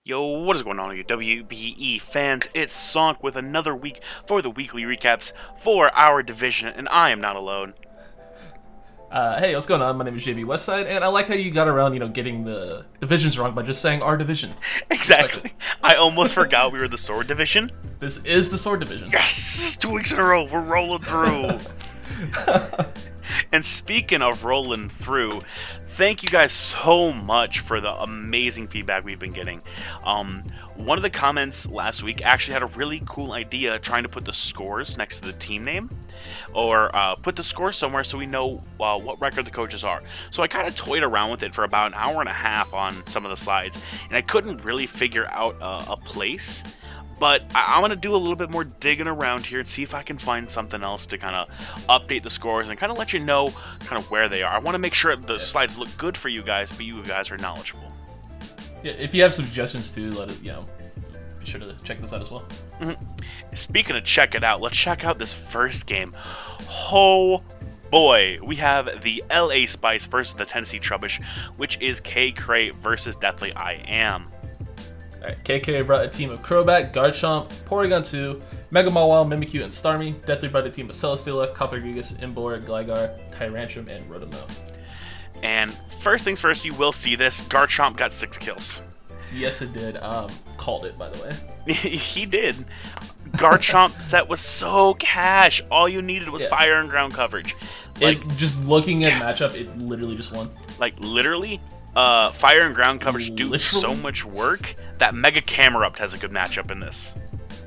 Yo, what is going on, you WBE fans? It's Sonk with another week for the weekly recaps for our division, and I am not alone. Hey, what's going on? My name is JB Westside, and I like how you got around, getting the divisions wrong by just saying our division. Exactly. I almost forgot we were the sword division. This is the sword division. Yes! 2 weeks in a row, we're rolling through. And speaking of rolling through, thank you guys so much for the amazing feedback we've been getting. One of the comments last week actually had a really cool idea trying to put the scores next to the team name, or put the scores somewhere so we know what record the coaches are. So I kind of toyed around with it for about an hour and a half on some of the slides, and I couldn't really figure out a place. But I'm going to do a little bit more digging around here and see if I can find something else to kind of update the scores and kind of let you know kind of where they are. I want to make sure the slides look good for you guys, but you guys are knowledgeable. Yeah, if you have suggestions too, let it, be sure to check this out as well. Speaking of check it out, let's check out this first game. Oh boy, we have the LA Spice versus the Tennessee Trubbish, which is K Cray versus Deathly I Am. Alright, KK brought a team of Crobat, Garchomp, Porygon 2, Mega Mawile, Mimikyu, and Starmie. Deathly brought a team of Celesteela, Coppergigas, Imbor, Gligar, Tyrantrum, and Rotomo. And first things first, you will see this. Garchomp got 6 kills. Yes, it did. Called it, by the way. He did. Garchomp set was so cash. All you needed was fire and ground coverage. Like, just looking at matchup, it literally just won. Like, literally, fire and ground coverage do so much work that Mega Camerupt has a good matchup in this.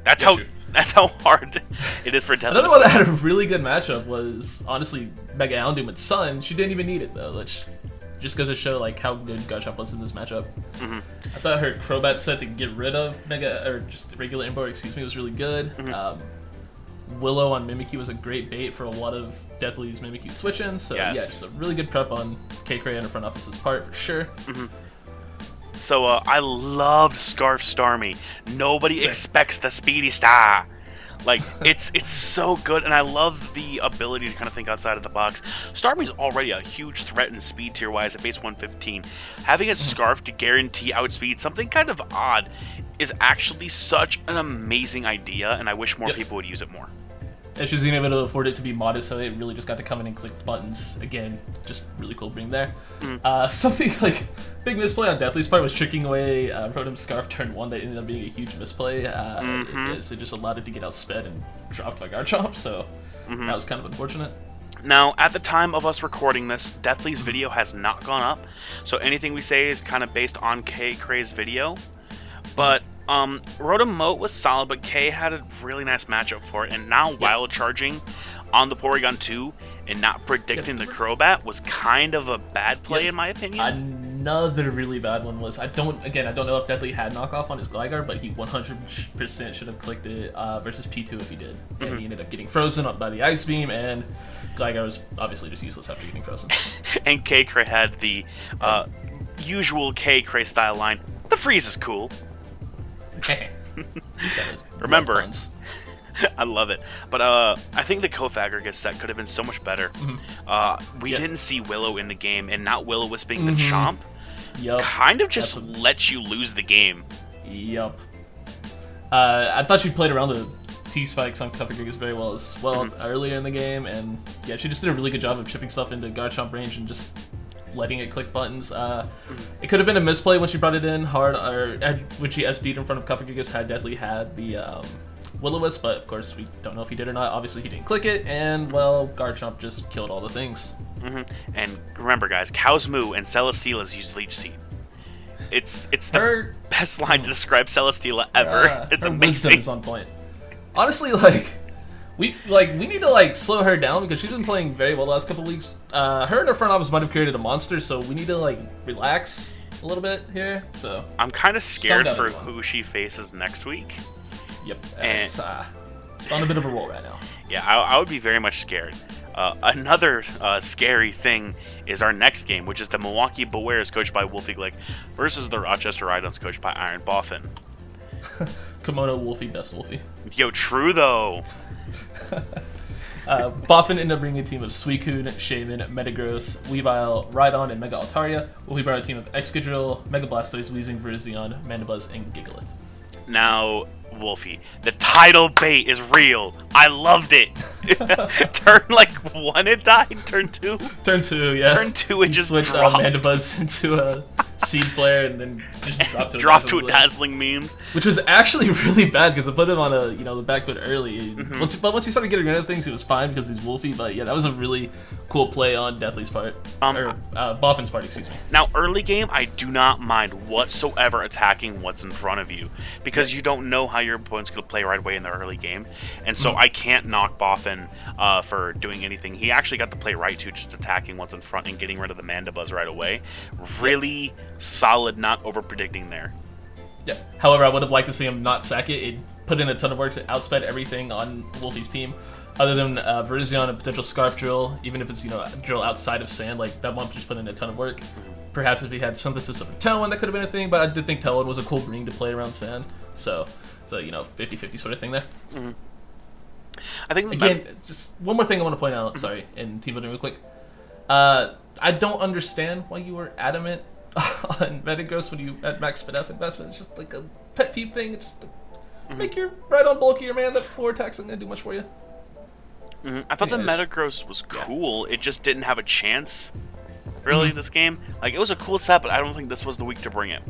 That's how hard it is for Deathly. Another one that had a really good matchup was, honestly, Mega Houndoom and Sun. She didn't even need it, though, which just goes to show like how good Garchomp was in this matchup. I thought her Crobat set to get rid of just regular Imbor, was really good. Willow on Mimikyu was a great bait for a lot of Deathly's Mimikyu switch-ins, so yeah, just a really good prep on K-Cray and her front office's part, for sure. So I loved Scarf Starmie. Nobody expects the Speedy Star. Like, it's so good, and I love the ability to kind of think outside of the box. Starmie's already a huge threat in speed tier-wise at base 115. Having a Scarf to guarantee outspeed something kind of odd is actually such an amazing idea, and I wish more people would use it more. And she was even able to afford it to be modest, so it really just got to come in and click buttons. Again, just really cool being there. Something like big misplay on Deathly's part was tricking away Rotom's Scarf turn 1 that ended up being a huge misplay. It just allowed it to get outsped and dropped by Garchomp, so that was kind of unfortunate. Now, at the time of us recording this, Deathly's video has not gone up, so anything we say is kind of based on K Cray's video. But Rotom was solid, but K had a really nice matchup for it, and now Wild Charging on the Porygon 2 and not predicting the Crobat was kind of a bad play in my opinion. Another really bad one was, I don't know if Deathly had knockoff on his Gligar, but he 100% should have clicked it versus P2 if he did. And he ended up getting frozen up by the Ice Beam, and Gligar was obviously just useless after getting frozen. And K Cray had the usual K Cray style line, the freeze is cool. Remember, I love it. But I think the Kofagragus set could have been so much better. We didn't see Willow in the game, and not Willow Wisping the Chomp kind of just lets you lose the game. I thought she played around the T-Spikes on Kofagragus very well as well earlier in the game, and yeah, she just did a really good job of chipping stuff into Garchomp range and just letting it click buttons. It could have been a misplay when she brought it in hard, or when she SD'd in front of Coppergigas had Deathly had the Will-O-Wisp, but of course we don't know if he did or not. Obviously he didn't click it, and well, Garchomp just killed all the things. And remember guys, Cow's Moo and Celesteela's use Leech Seed. It's the best line to describe Celesteela ever. It's amazing. Wisdom is on point. Honestly, we need to slow her down because she's been playing very well the last couple weeks. Her and her front office might have created a monster, so we need to relax a little bit here. So I'm kind of scared for who she faces next week. It's on a bit of a roll right now. Yeah, I would be very much scared. Another scary thing is our next game, which is the Milwaukee Bewares coached by Wolfie Glick versus the Rochester Rhinos coached by Iron Boffin. Kimono Wolfie, best Wolfie. Yo, true though. Boffin ended up bringing a team of Suicune, Shaman, Metagross, Weavile, Rhydon, and Mega Altaria. We brought a team of Excadrill, Mega Blastoise, Weezing, Virizion, Mandibuzz, and Gigalith. Now, Wolfie, the title bait is real. I loved it. Turn like 1 it died, turn 2. Turn 2, yeah. Turn 2 it You just switched dropped. Mandibuzz into a Seed Flare and then just dropped to a Dropped to a Dazzling dazzling memes. which was actually really bad because it put him on a the back foot early. Mm-hmm. Once he started getting rid of things, it was fine because he's Wolfie. But yeah, that was a really cool play on Deathly's part, or Boffin's part, excuse me. Now, early game, I do not mind whatsoever attacking what's in front of you because you don't know how your opponent's going to play right away in the early game, and so I can't knock Boffin for doing anything. He actually got the play right too, just attacking what's in front and getting rid of the Mandibuzz right away. Really solid, not over predicting there. Yeah. However, I would have liked to see him not sack it. It put in a ton of work. It outsped everything on Wolfie's team. Other than Virizion, a potential Scarf Drill, even if it's a drill outside of sand, like that one just put in a ton of work. Perhaps if he had Synthesis over Tailwind, that could have been a thing, but I did think Tailwind was a cool green to play around sand. So it's a 50-50 sort of thing there. I think Again, just one more thing I want to point out, sorry, and team building real quick. I don't understand why you were adamant on Metagross when you had max FNF investment. It's just like a pet peeve thing. It's just make your Rhydon bulkier, man. That 4 attack's not going to do much for you. I thought the Metagross was cool. It just didn't have a chance, really, in this game. Like, it was a cool set, but I don't think this was the week to bring it.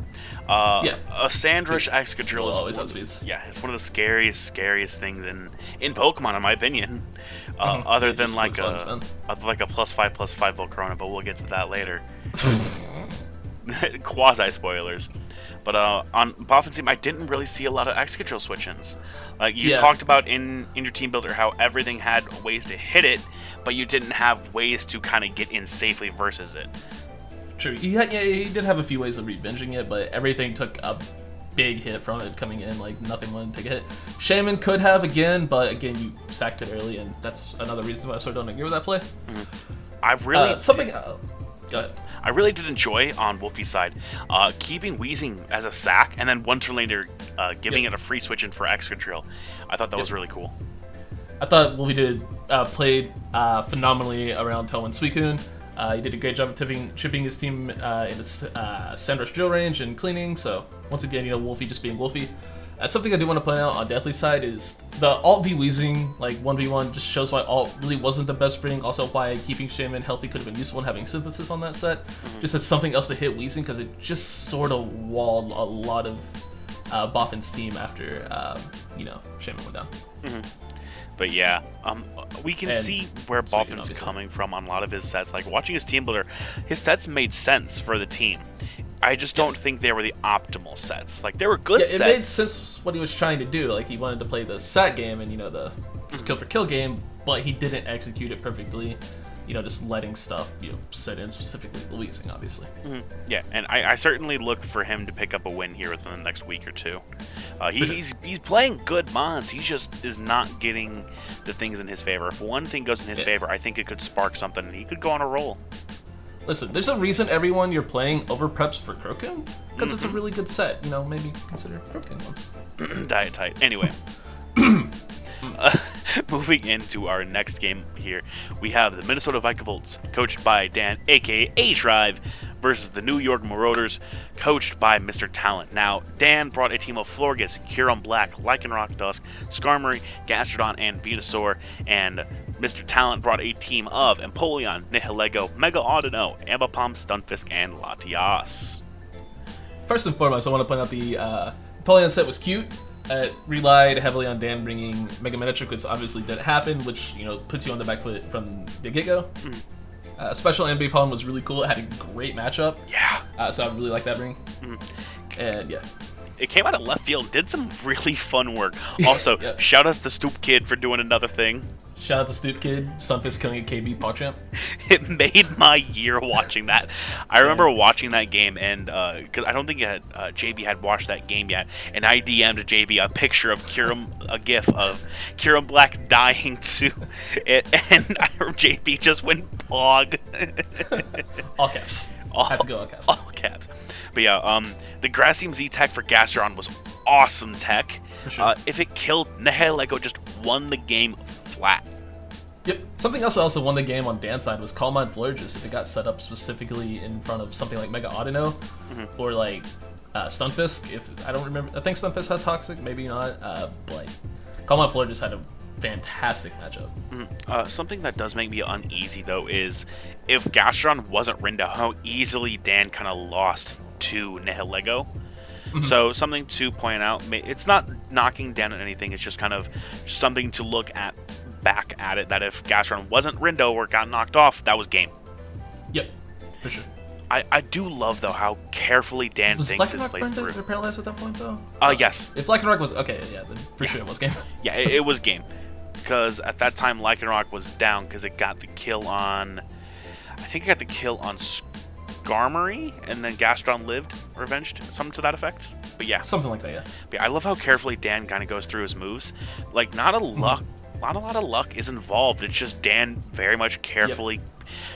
A Sandrush Excadrill is always outspeeds. Yeah, it's one of the scariest things in Pokemon, in my opinion. Other than like a +5/+5 Volcarona, but we'll get to that later. Quasi spoilers. But on Boffin's team, I didn't really see a lot of Excadrill switch-ins. Like you talked about in your team builder, how everything had ways to hit it, but you didn't have ways to kind of get in safely versus it. True. He did have a few ways of revenging it, but everything took a big hit from it coming in. Like nothing wanted to take a hit. Shaman could have again, but again you sacked it early, and that's another reason why I sort of don't agree with that play. I really Go ahead. I really did enjoy on Wolfie's side keeping Weezing as a sack, and then 1 turn later giving it a free switch in for Excadrill. I thought that was really cool. I thought Wolfie played phenomenally around Tailwind Suicune. He did a great job of chipping his team into Sandrush drill range and cleaning. So once again, Wolfie just being Wolfie. Something I do want to point out on Deathly's side is the Alt V Weezing, like 1v1, just shows why Alt really wasn't the best bring. Also why keeping Shaman healthy could have been useful and having Synthesis on that set. Just as something else to hit Weezing, because it just sort of walled a lot of Boffin's team after, Shaman went down. But yeah, we can see where Boffin's coming from on a lot of his sets. Like watching his team builder, his sets made sense for the team. I just don't think they were the optimal sets. Like, they were good sets. It made sense what he was trying to do. Like, he wanted to play the sat game and, the skill for kill game, but he didn't execute it perfectly. Just letting stuff, set in, specifically the Weezing, obviously. Yeah, and I certainly look for him to pick up a win here within the next week or two. He's playing good mods. He just is not getting the things in his favor. If one thing goes in his favor, I think it could spark something, and he could go on a roll. Listen, there's a reason everyone you're playing over preps for Crocoon, because it's a really good set. Maybe consider Crocoon once. Diet tight. Anyway. Moving into our next game here, we have the Minnesota Vikings, coached by Dan, aka Shrive, versus the New York Marauders, coached by Mr. Talent. Now, Dan brought a team of Florges, Huron Black, Lycanroc Dusk, Skarmory, Gastrodon, and Venusaur, and Mr. Talent brought a team of Empoleon, Nihilego, Mega Audino, Ambipom, Stunfisk, and Latias. First and foremost, I want to point out the Empoleon set was cute. It relied heavily on Dan bringing Mega Miniature, which obviously didn't happen, which puts you on the back foot from the get-go. Special Ambipom was really cool. It had a great matchup. Yeah. So I really like that bring. And yeah. It came out of left field, did some really fun work. Also, shout out to Stoop Kid for doing another thing. Shout out to Stoop Kid, Sunfist killing a KB PogChamp. It made my year watching that. I remember watching that game, and because I don't think JB had watched that game yet, and I DM'd JB a picture of a GIF of Huron Black dying to it, and JB just went pog. All caps. Have to go all caps. All caps. But yeah, the Grassium Z tech for Gastrodon was awesome tech. For sure. If it killed, Nihilego just won the game flat. Yep. Something else that also won the game on Dan's side was Calm Mind Florges if it got set up specifically in front of something like Mega Audino or like Stunfisk. If I don't remember, I think Stunfisk had Toxic, maybe not. But like, Calm Mind Florges had a fantastic matchup. Something that does make me uneasy though is if Gastron wasn't Rindo, how easily Dan kind of lost to Nihilego. So something to point out, it's not knocking Dan at anything, it's just kind of something to look at back at it, that if Gastron wasn't Rindo or got knocked off, that was game. Yep, for sure. I do love though how carefully Dan thinks his plays through. Was Lycanroc paralyzed at that point though? Yes. If Lycanroc was okay, yeah, then for sure it was game. Yeah, it was game. Because at that time Lycanroc was down because it got the kill on, I think it got the kill on Skarmory, and then Gastron lived, or avenged, something to that effect. But yeah. Something like that, yeah. But yeah, I love how carefully Dan kind of goes through his moves. Like, not a lot of luck is involved. It's just Dan very much carefully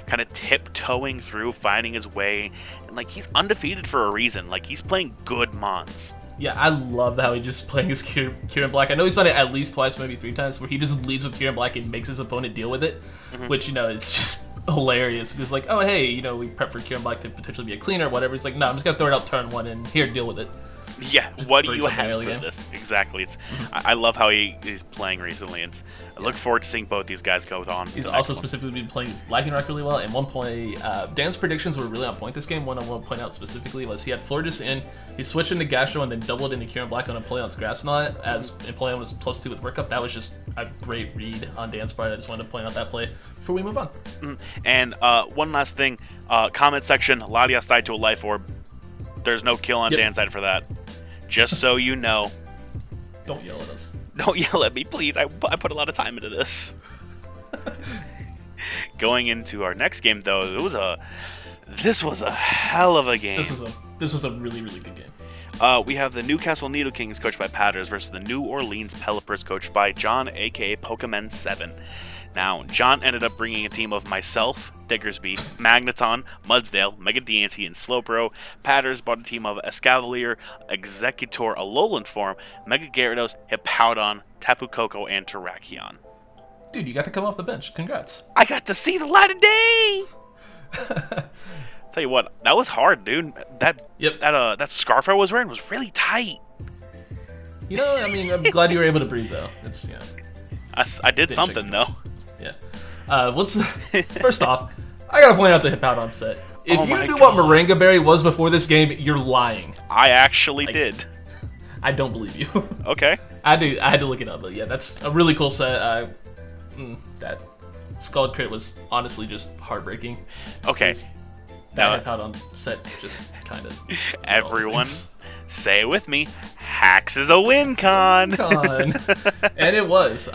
kind of tiptoeing through, finding his way. And, like, he's undefeated for a reason. Like, he's playing good Mons. Yeah, I love how he just playing his Kieran Black. I know he's done it at least twice, maybe 3 times, where he just leads with Kieran Black and makes his opponent deal with it, which, you know, it's just hilarious. Because, like, oh, hey, you know, we prep for Kieran Black to potentially be a cleaner or whatever. He's like, no, I'm just going to throw it out turn 1 and here, deal with it. Yeah, what do you have for this? Exactly. It's I love how he's playing recently. And I look forward to seeing both these guys go on. He's also specifically been playing Lycanroc really well. And one point, Dan's predictions were really on point this game. One I want to point out specifically was he had Florges in, he switched into Gastro and then doubled into Kieran Black on Empoleon's Grass Knot, as Empoleon was +2 with Work Up. That was just a great read on Dan's part. I just wanted to point out that play before we move on. And one last thing, comment section, Latias died to a Life Orb. There's no kill on Dan's side for that. Just so you know. Don't yell at us. Don't yell at me, please. I put a lot of time into this. Going into our next game, though, this was a hell of a game. This was a really, really good game. We have the Newcastle Needle Kings coached by Patters versus the New Orleans Pelippers coached by John, aka Pokemon7. Now, John ended up bringing a team of myself, Diggersby, Magneton, Mudsdale, Mega Diancie, and Slowbro. Patters brought a team of Escavalier, Executor, Alolan Form, Mega Gyarados, Hippowdon, Tapu Koko, and Terrakion. Dude, you got to come off the bench. Congrats. I got to see the light of day! Tell you what, that was hard, dude. That scarf I was wearing was really tight. You know, I mean, I'm glad you were able to breathe, though. It's, you know. I did something, though. Yeah. First off, I gotta point out the Hippowdon set. If you knew what Moringa Berry was before this game, you're lying. I actually did. I don't believe you. Okay. I had to look it up, but yeah, that's a really cool set. That Scald Crit was honestly just heartbreaking. Okay. That Hippowdon set just kind of. Everyone, say it with me. Hacks is a win con. And it was.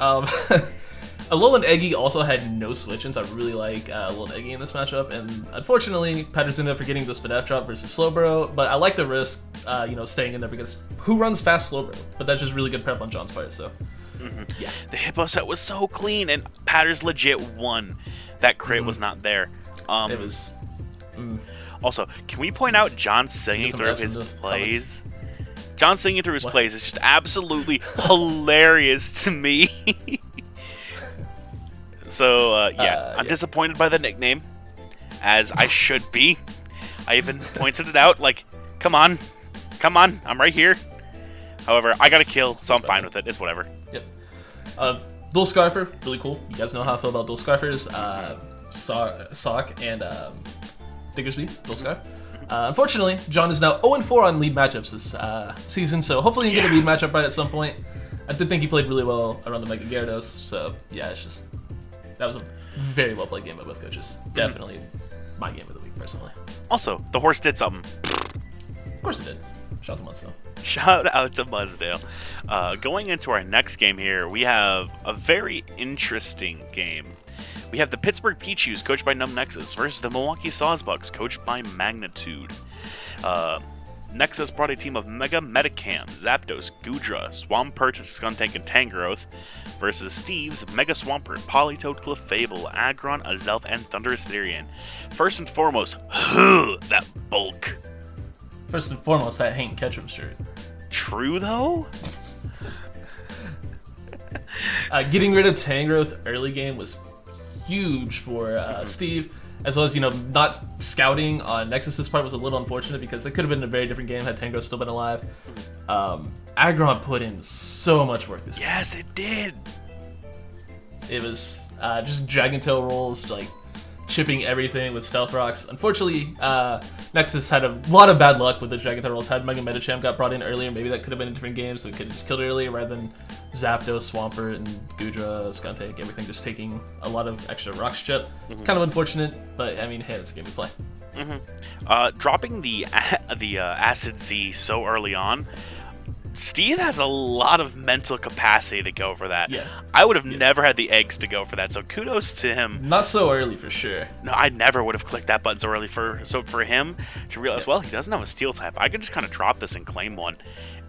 Alolan Eggy also had no switch-ins. I really like Alolan Eggy in this matchup, and unfortunately, Patters ended up forgetting the Spadaf drop versus Slowbro, but I like the risk, staying in there because who runs fast Slowbro? But that's just really good prep on John's part, so yeah. The Hippo set was so clean, and Patters legit won. That crit was not there. It was... Also, can we point out John singing through his plays? John singing through his plays is just absolutely hilarious to me. So, I'm disappointed by the nickname, as I should be. I even pointed it out, like, come on, I'm right here. However, I got a kill, so I'm fine with it. It's whatever. Yep. Dual Scarfer, really cool. You guys know how I feel about Dual Scarfers. Sock and Diggersby, Dual Scarf. Unfortunately, John is now 0-4 on lead matchups this season, so hopefully he can get a lead matchup right at some point. I did think he played really well around the Mega Gyarados, so yeah, it's just... That was a very well played game by both coaches. Definitely my game of the week, personally. Also, the horse did something. Of course it did. Shout out to Mudsdale. Shout out to Mudsdale. Going into our next game here, we have a very interesting game. We have the Pittsburgh Pichus, coached by Nexus, versus the Milwaukee Sawsbucks, coached by Magnitude. Nexus brought a team of Mega Metacam, Zapdos, Goodra, Swampert, Skuntank, and Tangrowth versus Steve's Mega Swampert, Politoed, Clefable, Aggron, Azelf, and Thunderous Therian. First and foremost, that bulk. First and foremost, that Hank Ketchum shirt. True, though? Getting rid of Tangrowth early game was huge for Steve, as well as, not scouting on Nexus's part was a little unfortunate because it could have been a very different game had Tangrowth still been alive. Aggron put in so much work this game. Yes, it did. It was just Dragon Tail rolls, like chipping everything with Stealth Rocks. Unfortunately, Nexus had a lot of bad luck with the Dragon Tail rolls. Had Mega Metachamp got brought in earlier, maybe that could have been a different game, so it could have just killed it earlier rather than Zapdos, Swampert, and Goodra, Skuntank, everything just taking a lot of extra Rocks chip. Kind of unfortunate, but I mean, hey, that's a game we play. Dropping the Acid Z so early on, Steve has a lot of mental capacity to go for that. Yeah. I would have never had the eggs to go for that, so kudos to him. Not so early for sure. No, I never would have clicked that button so early. So for him to realize, well, he doesn't have a steel type, I can just kind of drop this and claim one.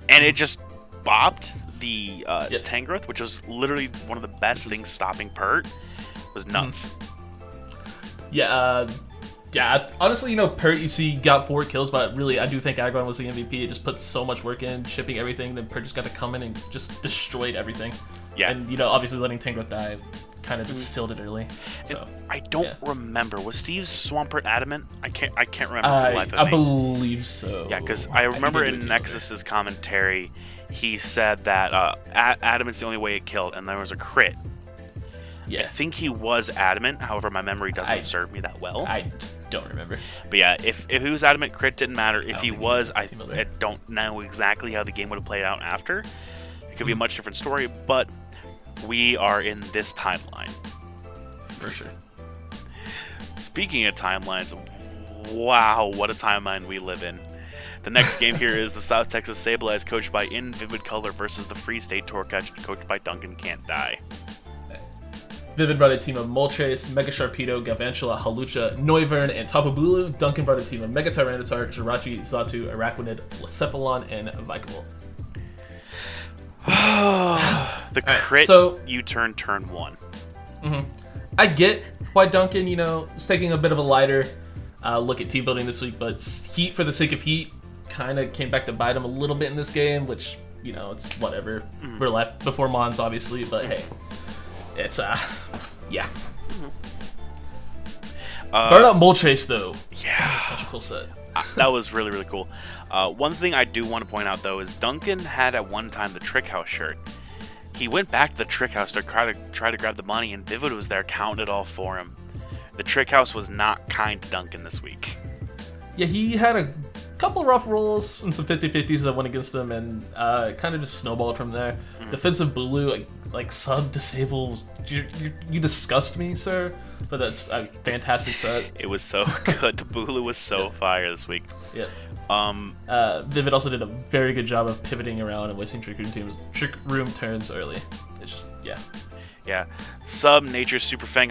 And it just bopped the Tangrowth, which was literally one of the best things stopping Pert. It was nuts. Yeah, honestly, Pert, you see, got 4 kills, but really, I do think Aggron was the MVP. It just put so much work in, shipping everything, then Pert just got to come in and just destroyed everything. Yeah. And, obviously letting Tangrowth die kind of just sealed it early. So I don't remember. Was Steve's Swampert adamant? I can't remember for the life of me. I believe so. Yeah, because I remember in Nexus's commentary, he said that Adamant's the only way it killed, and there was a crit. Yeah. I think he was adamant, however, my memory doesn't serve me that well. I don't remember. But yeah, if he was adamant, crit didn't matter. If he was, I don't know exactly how the game would have played out after. It could be a much different story, but we are in this timeline. For sure. Speaking of timelines, wow, what a timeline we live in. The next game here is the South Texas Sableyes, coached by In Vivid Color, versus the Free State Torcatch, coached by Duncan Can't Die. Vivid brought a team of Moltres, Mega Sharpedo, Galvantula, Halucha, Noivern, and Tapu Bulu. Duncan brought a team of Mega Tyranitar, Jirachi, Xatu, Araquanid, Blacephalon, and Vikable. The crit U-turn turn 1. I get why Duncan, is taking a bit of a lighter look at team building this week, but Heat for the sake of Heat kind of came back to bite him a little bit in this game, which, it's whatever. We're left before Mons, obviously, but hey. It's, yeah. Burn out Moltres, though. Yeah. That was such a cool set. That was really, really cool. One thing I do want to point out, though, is Duncan had at one time the Trick House shirt. He went back to the Trick House to try to grab the money, and Vivid was there counting it all for him. The Trick House was not kind to Duncan this week. Yeah, he had a couple rough rolls and some 50-50s that went against him, and kind of just snowballed from there. Defensive Bulu, like sub-disable. You disgust me, sir. But that's a fantastic set. It was so good. The Bulu was so fire this week. Yeah. Vivid also did a very good job of pivoting around and wasting Trick Room turns early. It's just, yeah. Yeah. Sub Nature's Super Fang,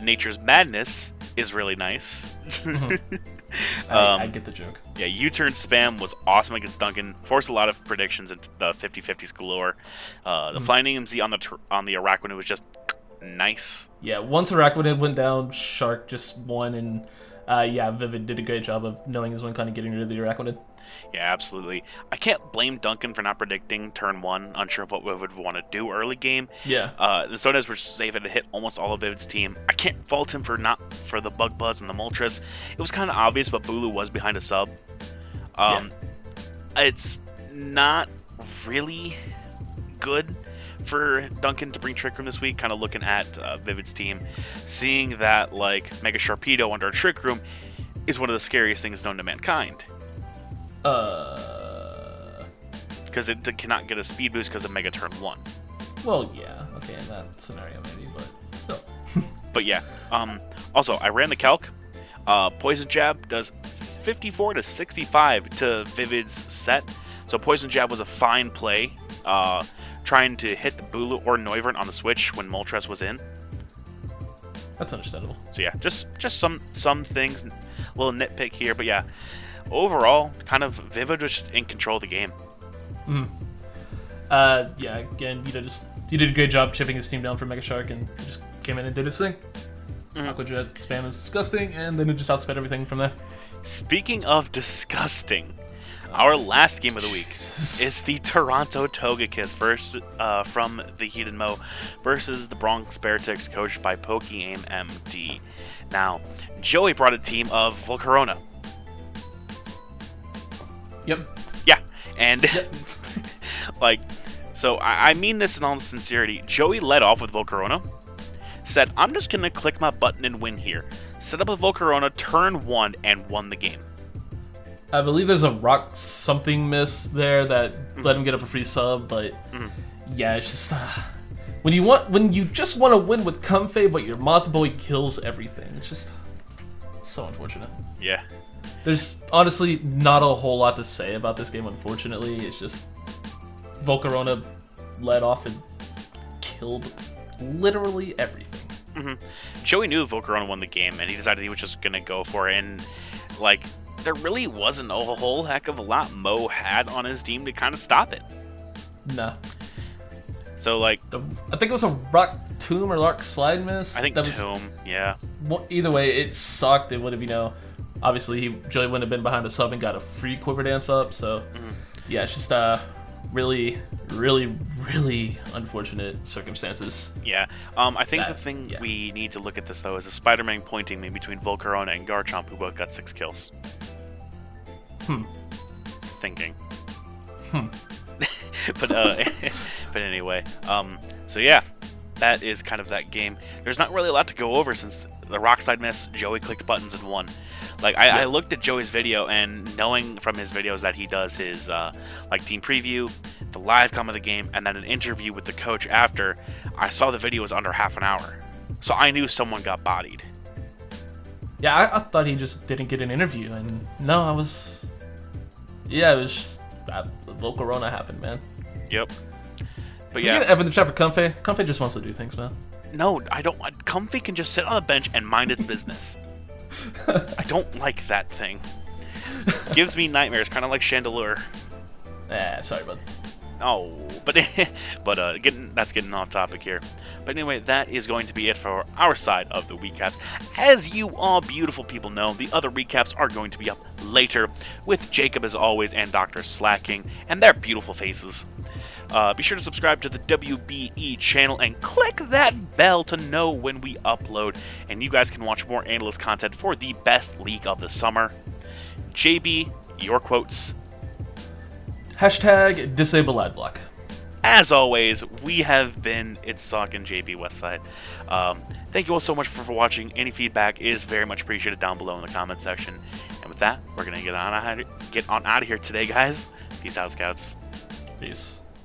Nature's Madness is really nice. I get the joke. Yeah, U-turn spam was awesome against Duncan. Forced a lot of predictions and the 50-50s galore. The Flying EMZ on the Araquanid was just nice. Yeah, once Araquanid went down, Shark just won, and Vivid did a great job of knowing his win, kind of getting rid of the Araquanid. Yeah, absolutely. I can't blame Duncan for not predicting turn 1, unsure of what Vivid would want to do early game. Yeah. The Sodas were safe to hit almost all of Vivid's team. I can't fault him for the Bug Buzz and the Moltres. It was kind of obvious, but Bulu was behind a sub. It's not really good for Duncan to bring Trick Room this week, kind of looking at Vivid's team, seeing that like Mega Sharpedo under a Trick Room is one of the scariest things known to mankind. Because it cannot get a speed boost because of Mega Turn 1. Well, yeah, okay, in that scenario maybe, but still. But yeah, also, I ran the calc. Poison Jab does 54 to 65 to Vivid's set. So Poison Jab was a fine play, trying to hit the Bulu or Noivern on the switch when Moltres was in. That's understandable. So yeah, just some things, a little nitpick here, but yeah, overall, kind of Vivid was in control of the game. Yeah, again, you did a great job chipping his team down for Mega Shark, and he just came in and did his thing. Aqua Jet spam is disgusting, and then it just outsped everything from there. Speaking of disgusting, Our last game of the week is the Toronto Togekiss from the Heated Mo versus the Bronx Bearticks, coached by PokeAim MD. Now, Joey brought a team of Volcarona. Yep. Yeah, and so I mean this in all sincerity. Joey led off with Volcarona, said, I'm just going to click my button and win here. Set up a Volcarona, turn 1, and won the game. I believe there's a rock something miss there that let him get up a free sub, but yeah, it's just when you just want to win with Comfey, but your Moth Boy kills everything. It's just so unfortunate. Yeah. There's honestly not a whole lot to say about this game, unfortunately. It's just Volcarona led off and killed literally everything. Joey knew Volcarona won the game, and he decided he was just going to go for it, and there really wasn't a whole heck of a lot Mo had on his team to kind of stop it. No. So, I think it was a Rock Tomb or Rock Slide miss. I think Tomb, yeah. Well, either way, it sucked. It would have, obviously Joey wouldn't have been behind the sub and got a free Quiver Dance up. So, yeah, it's just really, really, really unfortunate circumstances. Yeah. I think the thing we need to look at this, though, is a Spider-Man pointing me between Volcarona and Garchomp, who both got 6 kills. Thinking. But anyway, so yeah, that is kind of that game. There's not really a lot to go over since the rock slide miss, Joey clicked buttons and won. I looked at Joey's video, and knowing from his videos that he does his team preview, the live com of the game, and then an interview with the coach after, I saw the video was under half an hour. So I knew someone got bodied. Yeah, I thought he just didn't get an interview, and no, it was just Volcarona happened, man. Yep. But Can we get Evan the chat for Comfey? Comfey just wants to do things, man. No, I don't. Comfey can just sit on the bench and mind its business. I don't like that thing. Gives me nightmares, kind of like Chandelure. Sorry, bud. Oh, but that's getting off topic here. But anyway, that is going to be it for our side of the recaps. As you all beautiful people know, the other recaps are going to be up later with Jacob as always and Dr. Slacking and their beautiful faces. Be sure to subscribe to the WBE channel and click that bell to know when we upload. And you guys can watch more analyst content for the best league of the summer. JB, your quotes. Hashtag disable adblock. As always, we have been It's Sock and JB Westside. Thank you all so much for watching. Any feedback is very much appreciated down below in the comment section. And with that, we're going to get on out of here today, guys. Peace out, Scouts. Peace.